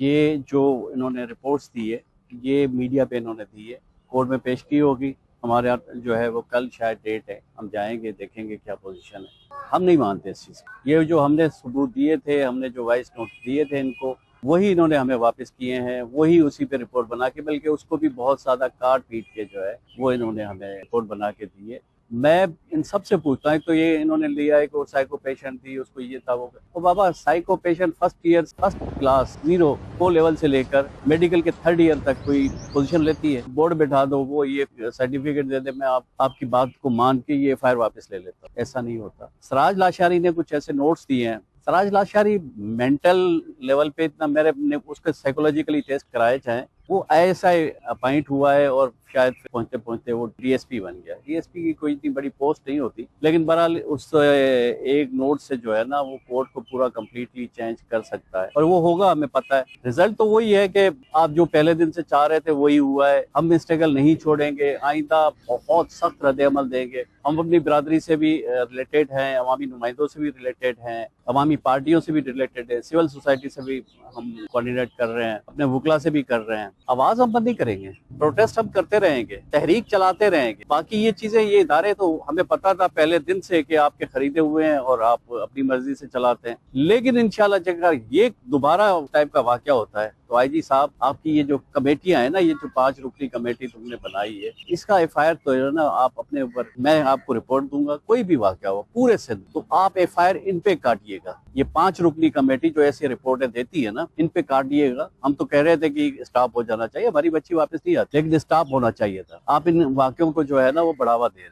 ये जो इन्होंने रिपोर्ट्स दी है, ये मीडिया पे इन्होंने दी है, कोर्ट में पेश की होगी। हमारे यहाँ जो है वो कल शायद डेट है, हम जाएंगे देखेंगे क्या पोजीशन है। हम नहीं मानते इस चीज़ को। ये जो हमने सबूत दिए थे, हमने जो वॉइस नोट दिए थे इनको, वही इन्होंने हमें वापस किए हैं, वही उसी पे रिपोर्ट बना के, बल्कि उसको भी बहुत ज़्यादा काट पीट के जो है वो इन्होंने हमें रिपोर्ट बना के दी है। मैं इन सब से पूछता हूँ, तो ये इन्होंने लिया है कि वो साइको पेशेंट थी, उसको ये था वो। तो बाबा, psycho patient first year, first class, zero, वो लेवल से लेकर मेडिकल के थर्ड ईयर तक कोई पोजीशन लेती है? बोर्ड बैठा दो, वो ये सर्टिफिकेट दे दे, मैं आपकी बात को मान के ये एफआईआर वापस ले लेता हूँ। ऐसा नहीं होता। सराज लाशारी ने कुछ ऐसे नोट्स दिए हैं। सराज लाशारी मेंटल लेवल पे इतना, मैंने उसके साइकोलॉजिकली टेस्ट कराए चाहे, वो आईएसआई अपॉइंट हुआ है और शायद पहुंचते पहुंचते वो डीएसपी बन गया। डीएसपी की कोई इतनी बड़ी पोस्ट नहीं होती, लेकिन बहरहाल उस एक नोट से जो है ना, वो कोर्ट को पूरा कंप्लीटली चेंज कर सकता है, और वो होगा, हमें पता है। रिजल्ट तो वही है कि आप जो पहले दिन से चाह रहे थे वही हुआ है। हम स्ट्रगल नहीं छोड़ेंगे, आइंदा बहुत सख्त रद्द-ए-अमल देंगे। हम अपनी बिरादरी से भी रिलेटेड हैं, अवामी नुमाइंदों से भी रिलेटेड हैं, अवामी पार्टियों से भी रिलेटेड है, सिविल सोसाइटी से भी हम कोऑर्डिनेट कर रहे हैं, अपने वकला से भी कर रहे हैं। आवाज हम बंद नहीं करेंगे, प्रोटेस्ट हम करते रहेंगे, तहरीक चलाते रहेंगे। बाकी ये चीजें, ये इदारे तो हमें पता था पहले दिन से कि आपके खरीदे हुए हैं और आप अपनी मर्जी से चलाते हैं। लेकिन इंशाल्लाह जगह ये दोबारा टाइप का वाकया होता है तो आईजी साहब, आपकी ये जो कमेटियां है ना, ये जो 5 रुकनी कमेटी तुमने बनाई है, इसका एफआईआर तो है ना आप अपने ऊपर, मैं आपको रिपोर्ट दूंगा, कोई भी वाकया हो पूरे सिंध, तो आप एफआईआर इन पे काटिएगा। ये 5 रुकनी कमेटी जो ऐसी रिपोर्टें देती है ना, इन पे काटिएगा। हम तो कह रहे थे कि स्टॉप हो जाना चाहिए, हमारी बच्ची वापस नहीं आती, लेकिन स्टॉप होना चाहिए था। आप इन वाक्यों को जो है ना वो बढ़ावा दे रहे हैं।